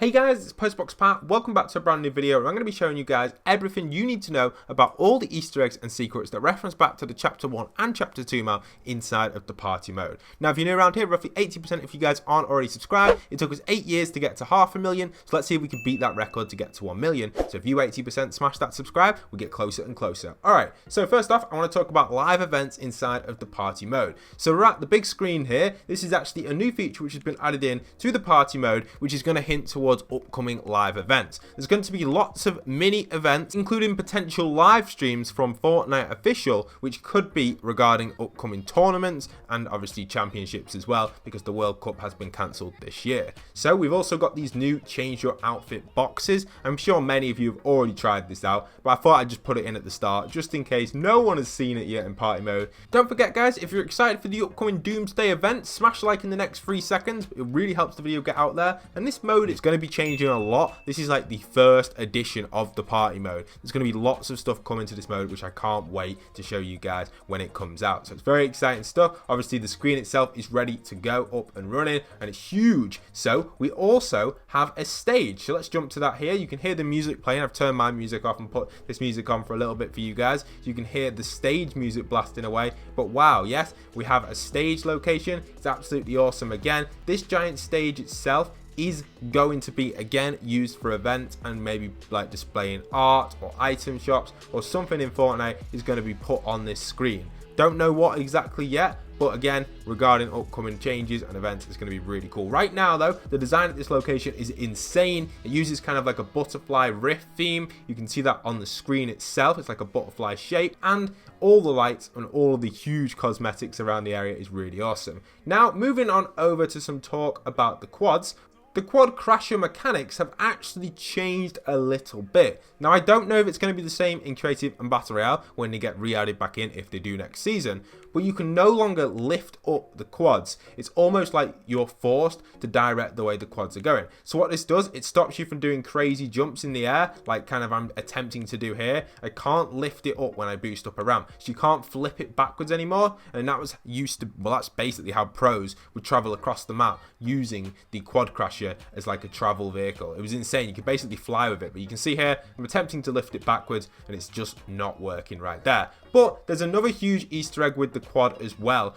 Hey guys, it's Postboxpat. Welcome back to a brand new video. I'm going to be showing you guys everything you need to know about all the Easter eggs and secrets that reference back to the Chapter 1 and Chapter 2 map inside of the party mode. Now, if you're new around here, roughly 80% of you guys aren't already subscribed. It took us 8 years to get to 500,000, so let's see if we can beat that record to get to 1 million. So if you 80% smash that subscribe, we get closer and closer. Alright, so first off, I want to talk about live events inside of the party mode. So we're at the big screen here. This is actually a new feature which has been added in to the party mode, which is going to hint towards upcoming live events. There's going to be lots of mini events, including potential live streams from Fortnite Official, which could be regarding upcoming tournaments and obviously championships as well, because the World Cup has been cancelled this year. So we've also got these new change your outfit boxes. I'm sure many of you have already tried this out, but I thought I'd just put it in at the start just in case no one has seen it yet in party mode. Don't forget guys, if you're excited for the upcoming Doomsday event, smash like in the next 3 seconds. It really helps the video get out there, and this mode is going to be changing a lot. This is like the first edition of the party mode. There's going to be lots of stuff coming to this mode, which I can't wait to show you guys when it comes out. So it's very exciting stuff. Obviously the screen itself is ready to go up and running, and it's huge. So we also have a stage, so let's jump to that here. You can hear the music playing. I've turned my music off and put this music on for a little bit for you guys, so you can hear the stage music blasting away. But wow, yes, we have a stage location. It's absolutely awesome. Again, this giant stage itself is going to be again used for events and maybe like displaying art or item shops or something in Fortnite is going to be put on this screen. Don't know what exactly yet, but again, regarding upcoming changes and events, it's going to be really cool. Right now though, the design at this location is insane. It uses kind of like a butterfly rift theme. You can see that on the screen itself. It's like a butterfly shape, and all the lights and all of the huge cosmetics around the area is really awesome. Now, moving on over to some talk about the quads. The quad crasher mechanics have actually changed a little bit. Now, I don't know if it's going to be the same in Creative and Battle Royale when they get re-added back in, if they do next season, but you can no longer lift up the quads. It's almost like you're forced to direct the way the quads are going. So what this does, it stops you from doing crazy jumps in the air, like kind of I'm attempting to do here. I can't lift it up when I boost up a ramp, so you can't flip it backwards anymore. And that was used to, well, that's basically how pros would travel across the map using the quad crasher as like a travel vehicle. It was insane. You could basically fly with it, but you can see here I'm attempting to lift it backwards and it's just not working right there. But there's another huge Easter egg with the quad as well.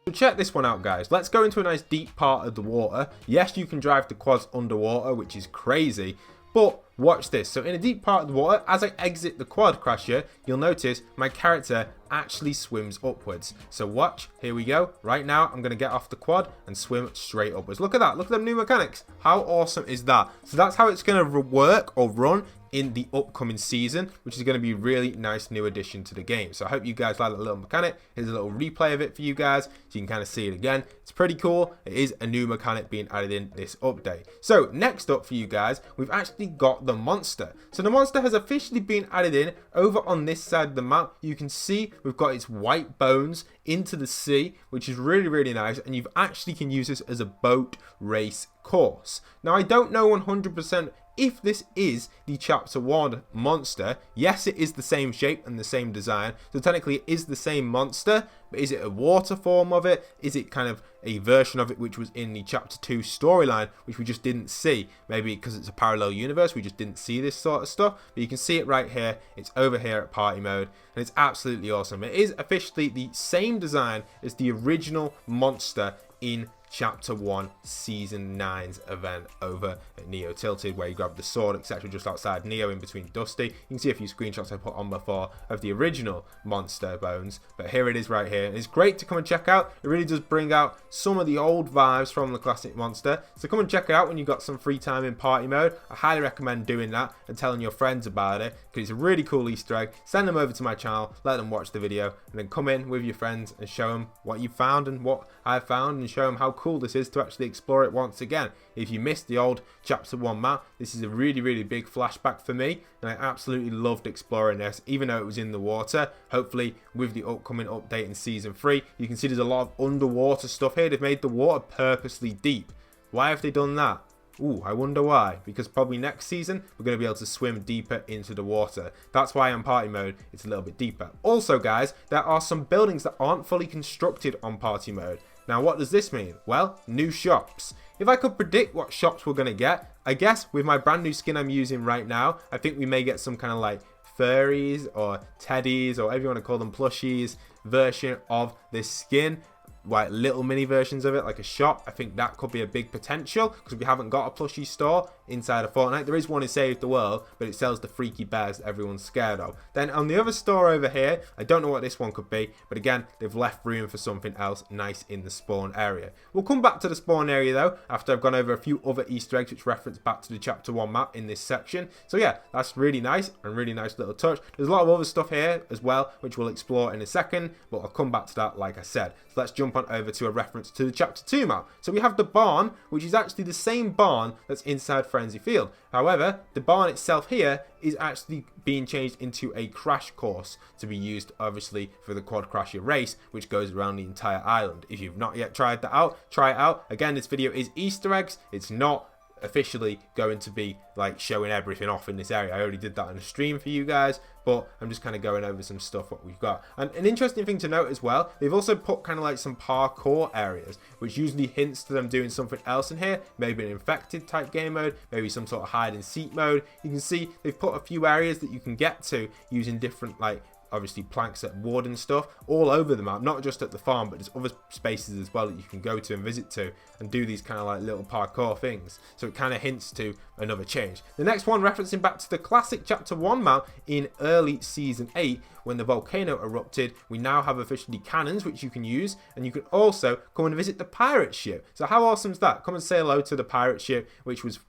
So check this one out guys. Let's go into a nice deep part of the water. Yes, you can drive the quads underwater, which is crazy, but watch this. So in a deep part of the water, as I exit the quad crasher, you'll notice my character actually swims upwards. So watch, here we go. Right now, I'm going to get off the quad and swim straight upwards. Look at that. Look at them new mechanics. How awesome is that? So that's how it's going to work or run in the upcoming season, which is going to be a really nice new addition to the game. So I hope you guys like that little mechanic. Here's a little replay of it for you guys so you can kind of see it again. It's pretty cool. It is a new mechanic being added in this update. So next up for you guys, we've actually got the monster. So the monster has officially been added in over on this side of the map. You can see we've got its white bones into the sea, which is really, really nice. And you actually can use this as a boat race course. Now, I don't know 100% if this is the Chapter 1 monster. Yes, it is the same shape and the same design, so technically it is the same monster, but is it a water form of it? Is it kind of a version of it which was in the Chapter 2 storyline, which we just didn't see? Maybe because it's a parallel universe, we just didn't see this sort of stuff, but you can see it right here. It's over here at party mode, and it's absolutely awesome. It is officially the same design as the original monster in Chapter 1 Season 9's event over at Neo Tilted, where you grab the sword, etc., just outside Neo in between Dusty. You can see a few screenshots I put on before of the original monster bones, but here it is right here. And it's great to come and check out. It really does bring out some of the old vibes from the classic monster. So come and check it out when you've got some free time in party mode. I highly recommend doing that and telling your friends about it, because it's a really cool Easter egg. Send them over to my channel, let them watch the video, and then come in with your friends and show them what you found and what I found, and show them how cool this is to actually explore it once again. If you missed the old Chapter 1 map, this is a really, really big flashback for me, and I absolutely loved exploring this, even though it was in the water. Hopefully with the upcoming update in Season 3, you can see there's a lot of underwater stuff here. They've made the water purposely deep. Why have they done that? Ooh, I wonder why. Because probably next season, we're going to be able to swim deeper into the water. That's why on party mode, it's a little bit deeper. Also, guys, there are some buildings that aren't fully constructed on party mode. Now what does this mean? Well, new shops. If I could predict what shops we're going to get, I guess with my brand new skin I'm using right now, I think we may get some kind of like furries or teddies or whatever you want to call them, plushies version of this skin. Like little mini versions of it, like a shop. I think that could be a big potential because we haven't got a plushie store inside of Fortnite. There is one in Save the World, but it sells the freaky bears that everyone's scared of. Then on the other store over here, I don't know what this one could be, but again, they've left room for something else nice in the spawn area. We'll come back to the spawn area though, after I've gone over a few other Easter eggs which reference back to the Chapter 1 map in this section. So yeah, that's really nice and really nice little touch. There's a lot of other stuff here as well, which we'll explore in a second, but I'll come back to that like I said. So let's jump on over to a reference to the Chapter 2 map. So we have the barn, which is actually the same barn that's inside Frenzy Field. However, the barn itself here is actually being changed into a crash course to be used obviously for the Quad Crasher race, which goes around the entire island. If you've not yet tried that out, try it out. Again, this video is Easter eggs. It's not officially going to be like showing everything off in this area. I already did that on a stream for you guys, but I'm just kind of going over some stuff what we've got. And an interesting thing to note as well, they've also put kind of like some parkour areas, which usually hints to them doing something else in here, maybe an infected type game mode, maybe some sort of hide and seek mode. You can see they've put a few areas that you can get to using different like obviously planks at wood and stuff all over the map, not just at the farm, but there's other spaces as well that you can go to and visit to and do these kind of like little parkour things. So it kind of hints to another change. The next one referencing back to the classic Chapter 1 map in early Season 8 when the volcano erupted. We now have officially cannons which you can use, and you can also come and visit the pirate ship. So how awesome is that? Come and say hello to the pirate ship, which was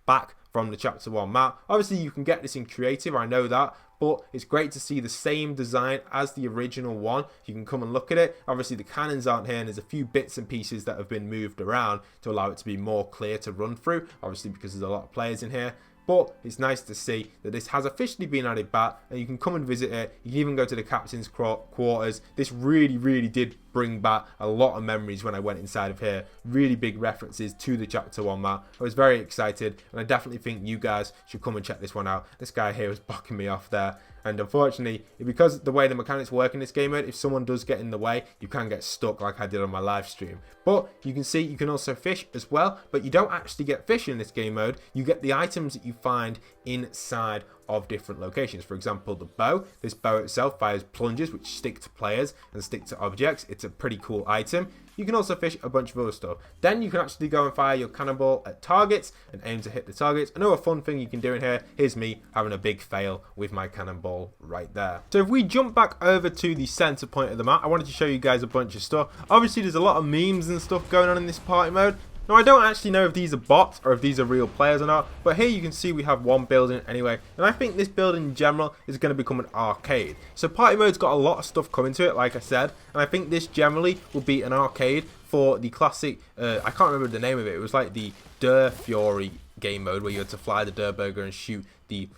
back from the Chapter 1 map. Obviously you can get this in creative, I know that, but it's great to see the same design as the original one. You can come and look at it. Obviously the cannons aren't here, and there's a few bits and pieces that have been moved around to allow it to be more clear to run through, obviously because there's a lot of players in here. But it's nice to see that this has officially been added back, and you can come and visit it. You can even go to the captain's quarters. This really did bring back a lot of memories when I went inside of here. Really big references to the Chapter 1 map. I was very excited, and I definitely think you guys should come and check this one out. This guy here was blocking me off there. And unfortunately, because the way the mechanics work in this game mode, if someone does get in the way, you can get stuck like I did on my live stream. But you can see you can also fish as well, but you don't actually get fish in this game mode. You get the items that you find inside of different locations. For example, the bow. This bow itself fires plunges which stick to players and stick to objects. It's a pretty cool item. You can also fish a bunch of other stuff. Then you can actually go and fire your cannonball at targets and aim to hit the targets. Another fun thing you can do in here, here's me having a big fail with my cannonball right there. So if we jump back over to the center point of the map, I wanted to show you guys a bunch of stuff. Obviously there's a lot of memes and stuff going on in this party mode. Now I don't actually know if these are bots or if these are real players or not, but here you can see we have one building anyway, and I think this building in general is going to become an arcade. So party mode's got a lot of stuff coming to it, like I said, and I think this generally will be an arcade for the classic, I can't remember the name of it, it was like the Der Fury game mode where you had to fly the Der Burger and shoot the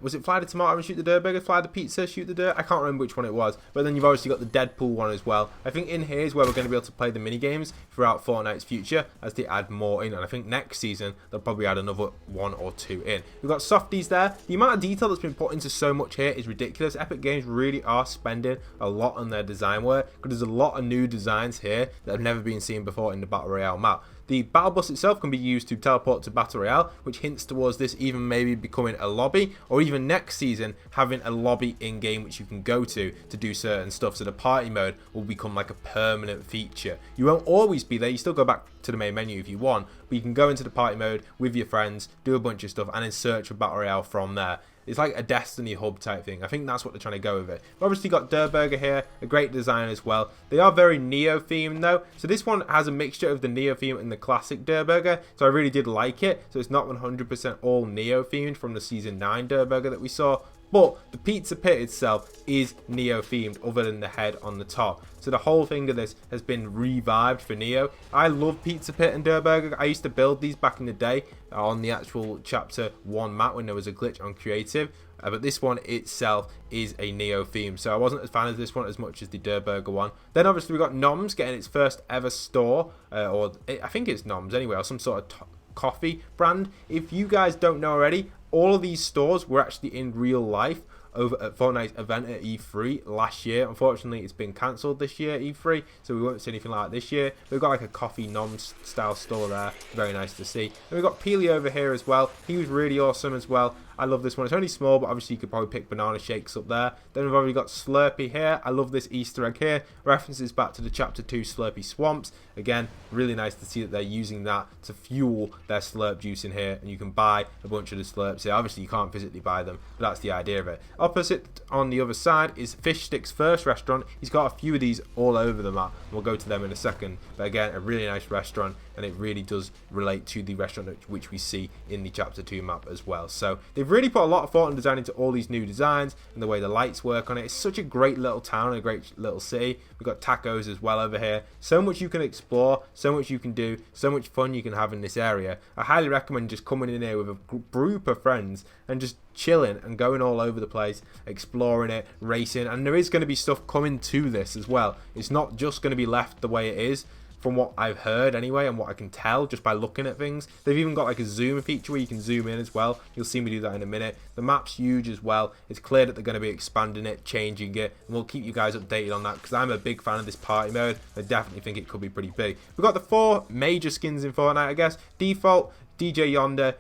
was it fly the tomato and shoot the Der Burger, fly the pizza, shoot the Der? I can't remember which one it was. But then you've obviously got the Deadpool one as well. I think in here is where we're going to be able to play the mini games throughout Fortnite's future as they add more in. And I think next season they'll probably add another one or two in. We've got softies there. The amount of detail that's been put into so much here is ridiculous. Epic Games really are spending a lot on their design work, because there's a lot of new designs here that have never been seen before in the Battle Royale map. The battle bus itself can be used to teleport to Battle Royale, which hints towards this even maybe becoming a lobby, or even next season having a lobby in-game which you can go to do certain stuff. So the party mode will become like a permanent feature. You won't always be there, you still go back to the main menu if you want, but you can go into the party mode with your friends, do a bunch of stuff, and then search for Battle Royale from there. It's like a Destiny hub type thing. I think that's what they're trying to go with it. We've obviously got Der Burger here, a great design as well. They are very Neo themed though. So this one has a mixture of the Neo theme and the classic Der Burger. So I really did like it. So it's not 100% all Neo themed from the Season 9 Der Burger that we saw. But the pizza pit itself is Neo themed other than the head on the top. So the whole thing of this has been revived for Neo. I love Pizza Pit and Der Burger. I used to build these back in the day on the actual Chapter 1 map when there was a glitch on creative. But this one itself is a Neo theme. So I wasn't a fan of this one as much as the Der Burger one. Then obviously we got Noms getting its first ever store. I think it's Noms anyway, or some sort of coffee brand. If you guys don't know already, all of these stores were actually in real life over at Fortnite's event at E3 last year. Unfortunately, it's been cancelled this year at E3, so we won't see anything like that this year. We've got like a coffee nom style store there, very nice to see. And we've got Peely over here as well. He was really awesome as well. I love this one. It's only small, but obviously you could probably pick banana shakes up there. Then we've already got Slurpee here. I love this Easter egg here. References back to the Chapter 2 Slurpee Swamps. Again, really nice to see that they're using that to fuel their slurp juice in here. And you can buy a bunch of the slurps here. Obviously, you can't physically buy them, but that's the idea of it. Opposite on the other side is Fishstick's first restaurant. He's got a few of these all over the map. We'll go to them in a second. But again, a really nice restaurant, and it really does relate to the restaurant which we see in the Chapter 2 map as well. So they've really put a lot of thought and design into all these new designs and the way the lights work on it. It's such a great little town, a great little city. We've got tacos as well over here. So much you can explore, so much you can do, so much fun you can have in this area. I highly recommend just coming in here with a group of friends and just chilling and going all over the place, exploring it, racing. And there is going to be stuff coming to this as well. It's not just going to be left the way it is, from what I've heard anyway, and what I can tell just by looking at things. They've even got like a zoom feature where you can zoom in as well. You'll see me do that in a minute. The map's huge as well. It's clear that they're going to be expanding it, changing it, and we'll keep you guys updated on that because I'm a big fan of this party mode. I definitely think it could be pretty big. We've got the 4 major skins in Fortnite, I guess. Default, DJ Yonder,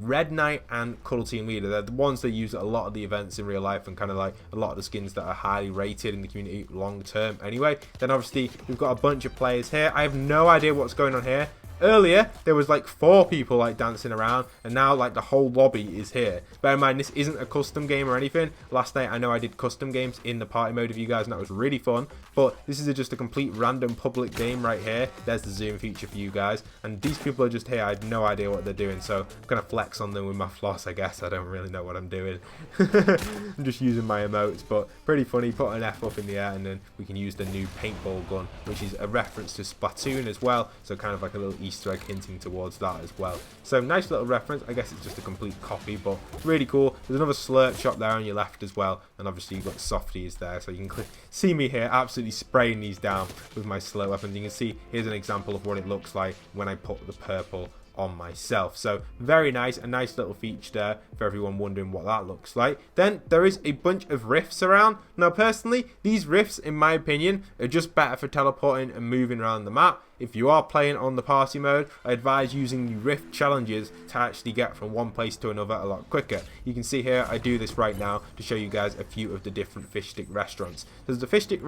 Red Knight, and Cuddle Team Leader. They're the ones they use at a lot of the events in real life and kind of like a lot of the skins that are highly rated in the community long term anyway. Then obviously we've got a bunch of players here. I have no idea what's going on here. Earlier, there was like 4 people like dancing around, and now like the whole lobby is here. Bear in mind, this isn't a custom game or anything. Last night, I know I did custom games in the party mode with you guys, and that was really fun. But this is just a complete random public game right here. There's the zoom feature for you guys. And these people are just here. I have no idea what they're doing, so I'm going to flex on them with my floss, I guess. I don't really know what I'm doing. I'm just using my emotes, but pretty funny. Put an F up in the air, and then we can use the new paintball gun, which is a reference to Splatoon as well. So kind of like a little Easter egg hinting towards that as well. So nice little reference. I guess it's just a complete copy, but really cool. There's another slurp shop there on your left as well, and obviously you've got softies there, so you can see me here absolutely spraying these down with my slurp weapons. You can see here's an example of what it looks like when I put the purple on myself. So very nice, a nice little feature there for everyone wondering what that looks like. Then there is a bunch of rifts around. Now personally, these rifts in my opinion are just better for teleporting and moving around the map. If you are playing on the party mode, I advise using the rift challenges to actually get from one place to another a lot quicker. You can see here I do this right now to show you guys a few of the different Fishstick restaurants. There's the Fishstick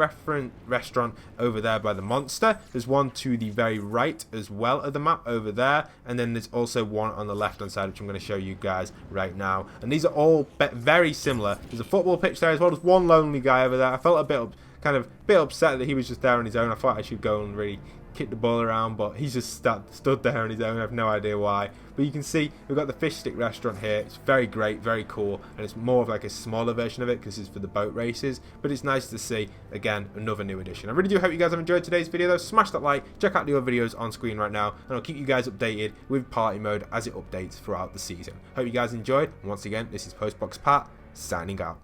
restaurant over there by the monster. There's one to the very right as well of the map over there, and then there's also one on the left hand side which I'm going to show you guys right now. And these are all very similar. There's a football pitch there as well. There's one lonely guy over there. I felt a bit upset that he was just there on his own. I thought I should go and really kick the ball around, but he's just stood there on his own. I have no idea why. But you can see we've got the Fishstick restaurant here. It's very great, very cool, and it's more of like a smaller version of it because it's for the boat races. But it's nice to see, again, another new addition. I really do hope you guys have enjoyed today's video though. Smash that like, check out the other videos on screen right now, and I'll keep you guys updated with party mode as it updates throughout the season. Hope you guys enjoyed, and once again, this is Postboxpat signing out.